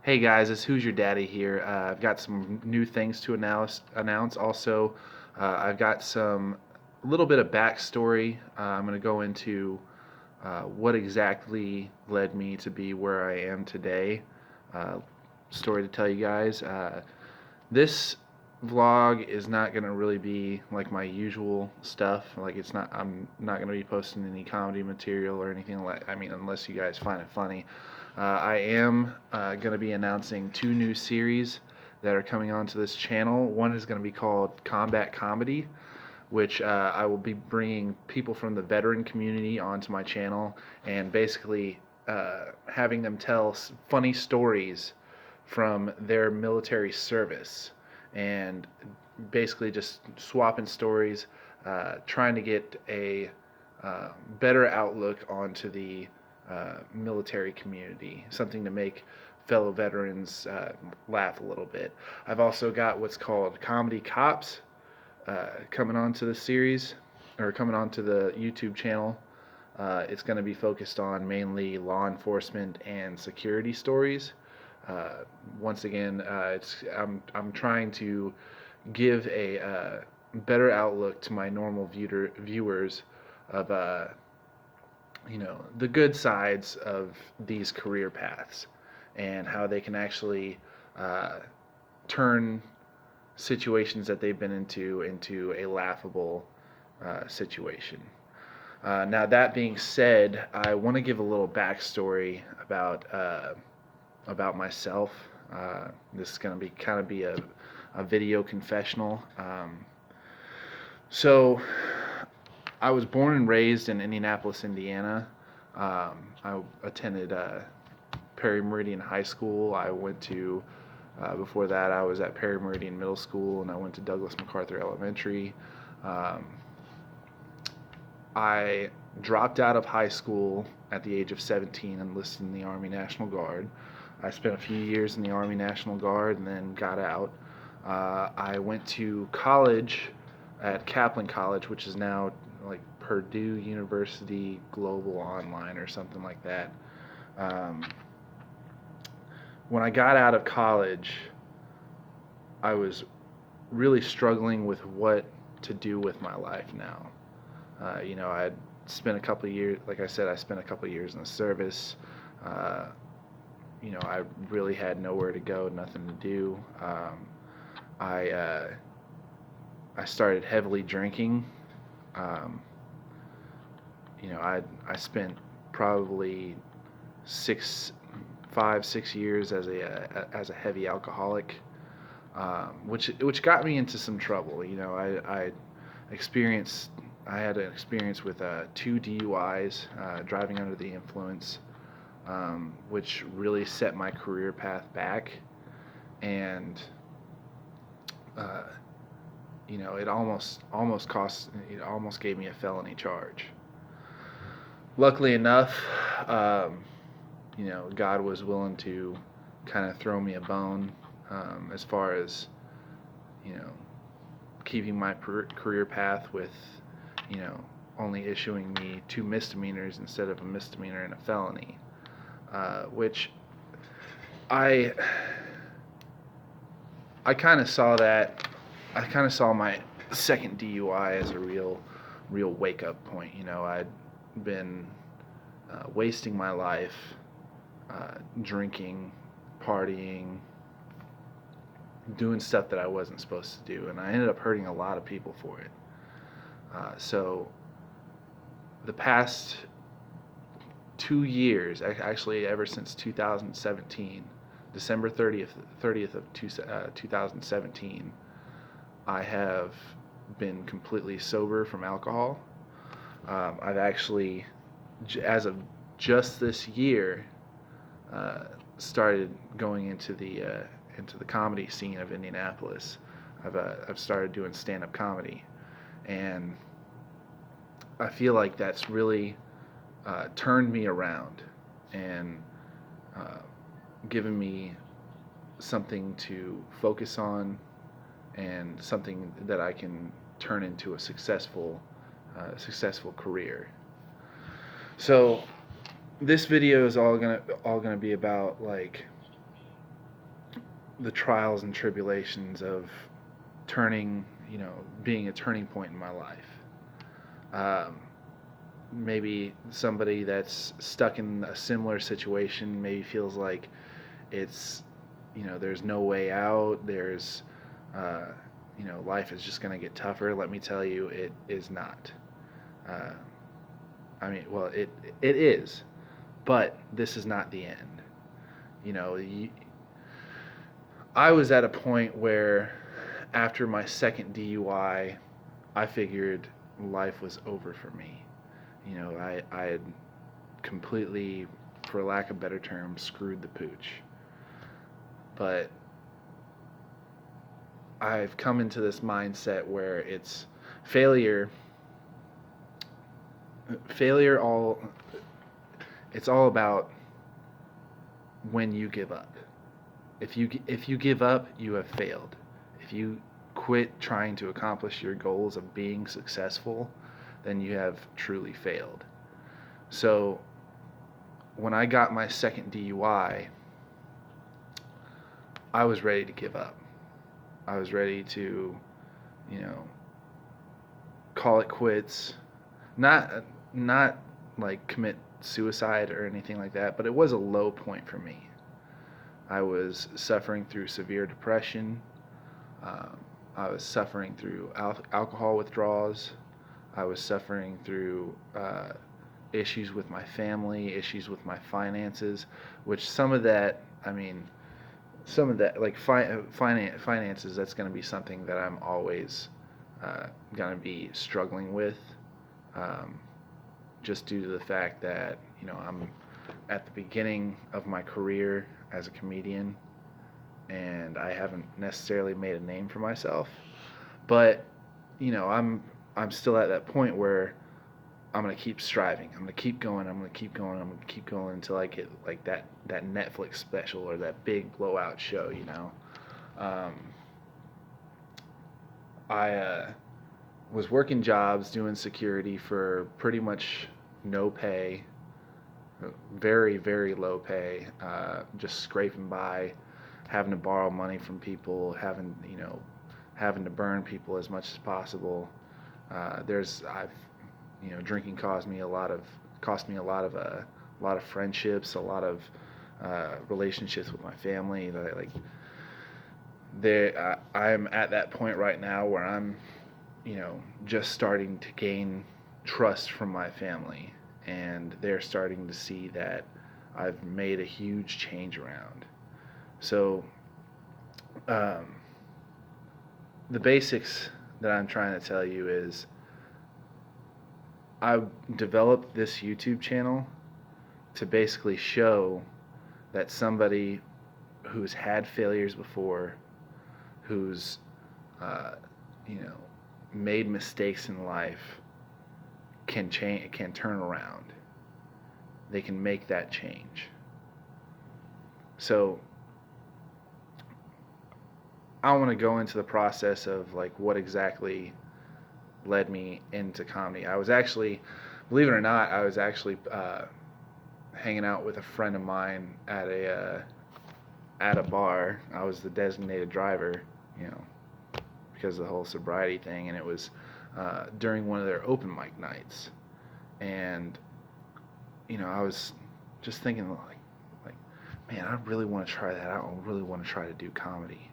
Hey guys, it's Who's Your Daddy here. I've got some new things to announce. Also, I've got some a little bit of backstory. I'm going to go into what exactly led me to be where I am today. Uh, Story to tell you guys. This vlog is not going to really be like my usual stuff. Like it's not. I'm not going to be posting any comedy material or anything like. I mean, unless you guys find it funny. I am going to be announcing two new series that are coming onto this channel. One is going to be called Combat Comedy, which I will be bringing people from the veteran community onto my channel and basically having them tell funny stories from their military service and basically just swapping stories, trying to get a better outlook onto the military community, something to make fellow veterans laugh a little bit. I've also got what's called Comedy Cops coming onto the series, or coming onto the YouTube channel. It's going to be focused on mainly law enforcement and security stories. Once again, I'm trying to give a better outlook to my normal viewers of the good sides of these career paths and how they can actually uh, turn situations that they've been into a laughable situation. Now that being said, I want to give a little backstory about myself. This is going to be kind of be a video confessional. So I was born and raised in Indianapolis, Indiana. I attended Perry Meridian High School. I went to before that, I was at Perry Meridian Middle School, and I went to Douglas MacArthur Elementary. Um, I dropped out of high school at the age of 17 and enlisted in the Army National Guard. I spent a few years in the Army National Guard and then got out. I went to college at Kaplan College, which is now like Purdue University Global Online or something like that. Um, when I got out of college, I was really struggling with what to do with my life now. I'd spent a couple of years, like I said, I spent a couple of years in the service. Uh, I really had nowhere to go, nothing to do. I I started heavily drinking. Um, I spent probably 5, 6 years as a heavy alcoholic, which got me into some trouble. Experienced I had an experience with two DUIs, driving under the influence, which really set my career path back, and uh, it almost gave me a felony charge. Luckily enough, um, God was willing to kind of throw me a bone, as far as you know keeping my career path with you know only issuing me two misdemeanors instead of a misdemeanor and a felony, which I I kind of saw that I kind of saw my second DUI as a real wake up point. I'd been wasting my life drinking, partying, doing stuff that I wasn't supposed to do, and I ended up hurting a lot of people for it. So the past 2 years, actually ever since 2017, December 30th of 2017, I have been completely sober from alcohol. I've actually, as of just this year, uh, started going into the comedy scene of Indianapolis. I've started doing stand-up comedy, and I feel like that's really turned me around and uh, given me something to focus on and something that I can turn into a successful career. So this video is all gonna be about like the trials and tribulations of turning, being a turning point in my life. Um, Maybe somebody that's stuck in a similar situation maybe feels like it's, there's no way out. Uh, Life is just going to get tougher. Let me tell you, it is not. Uh, well, it is, but this is not the end. You know, you, I was at a point where after my second DUI, I figured life was over for me. I had completely, for lack of better term, screwed the pooch. But I've come into this mindset where it's failure. Failure all. It's all about when you give up. If you give up, you have failed. If you quit trying to accomplish your goals of being successful, then you have truly failed. So when I got my second DUI, I was ready to give up. I was ready to, you know, call it quits. Not not like commit suicide or anything like that, but it was a low point for me. I was suffering through severe depression. Um, I was suffering through alcohol withdrawals. I was suffering through issues with my family, issues with my finances, which some of that, like finances, that's going to be something that I'm always going to be struggling with, um, just due to the fact that, I'm at the beginning of my career as a comedian, and I haven't necessarily made a name for myself. But I'm still at that point where I'm gonna keep striving. I'm gonna keep going. I'm gonna keep going. I'm gonna keep going until I get like that Netflix special or that big blowout show. Um, I was working jobs doing security for pretty much no pay, very very low pay, just scraping by, having to borrow money from people, having to burn people as much as possible. There's I've Drinking cost me a lot of friendships, a lot of relationships with my family. That I'm at that point right now where I'm just starting to gain trust from my family, and they're starting to see that I've made a huge change around. So um, the basics that I'm trying to tell you is I developed this YouTube channel to basically show that somebody who's had failures before, who's uh, you know made mistakes in life, can turn around. They can make that change. So I want to go into the process of like what exactly led me into comedy. I was actually, believe it or not, I was actually hanging out with a friend of mine at a bar. I was the designated driver, you know, because of the whole sobriety thing, and it was during one of their open mic nights, and I was just thinking like, man, I really want to try that out. I really want to try to do comedy.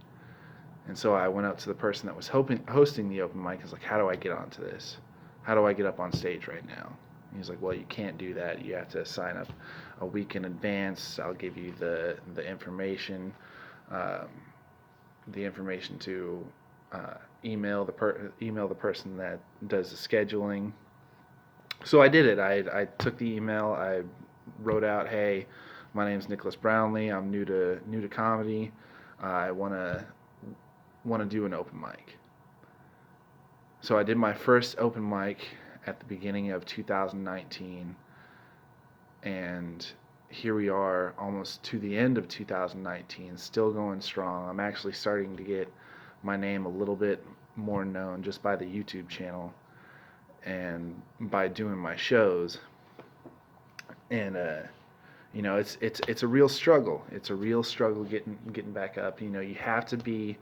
And so I went up to the person that was hosting the open mic. I was like, how do I get onto this? How do I get up on stage right now? And he's like, well, you can't do that. You have to sign up a week in advance. I'll give you the information, um, to email the person that does the scheduling. So I did it. I took the email. I wrote out, hey, my name's Nicholas Brownlee. I'm new to comedy. I want to do an open mic. So I did my first open mic at the beginning of 2019, and here we are almost to the end of 2019, still going strong. I'm actually starting to get my name a little bit more known just by the YouTube channel and by doing my shows. And It's a real struggle. It's a real struggle getting back up. You have to be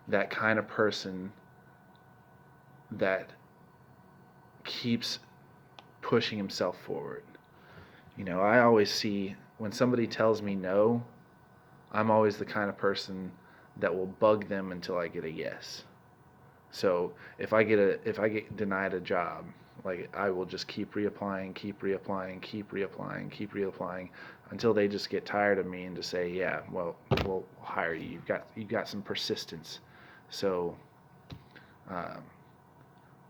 that kind of person that keeps pushing himself forward. I always see when somebody tells me no, I'm always the kind of person that will bug them until I get a yes. So if I get denied a job, like I will just keep reapplying, keep reapplying, keep reapplying, keep reapplying until they just get tired of me and just say, yeah, well, we'll hire you. You've got some persistence. So um,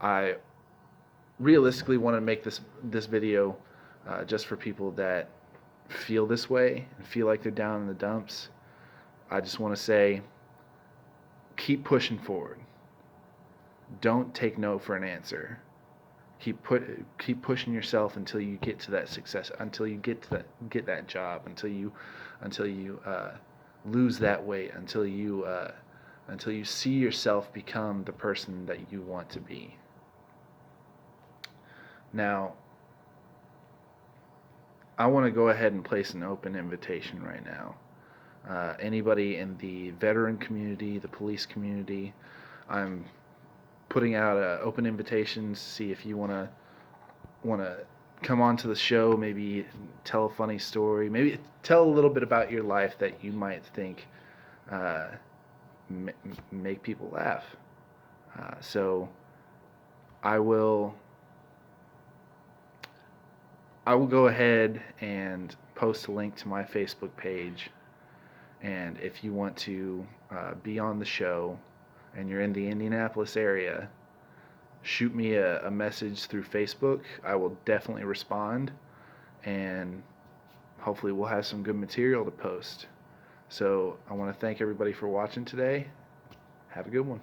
I realistically want to make this video just for people that feel this way and feel like they're down in the dumps. I just want to say, keep pushing forward. Don't take no for an answer. Keep pushing yourself until you get to that success, until you get that job, until you lose that weight, until you see yourself become the person that you want to be. Now, I want to go ahead and place an open invitation right now. Anybody in the veteran community, the police community, I'm putting out open invitations to see if you want to come on to the show, maybe tell a funny story, maybe tell a little bit about your life that you might think make people laugh. So I will go ahead and post a link to my Facebook page, and if you want to be on the show and you're in the Indianapolis area, shoot me a message through Facebook. I will definitely respond, and hopefully we'll have some good material to post. So I want to thank everybody for watching today. Have a good one.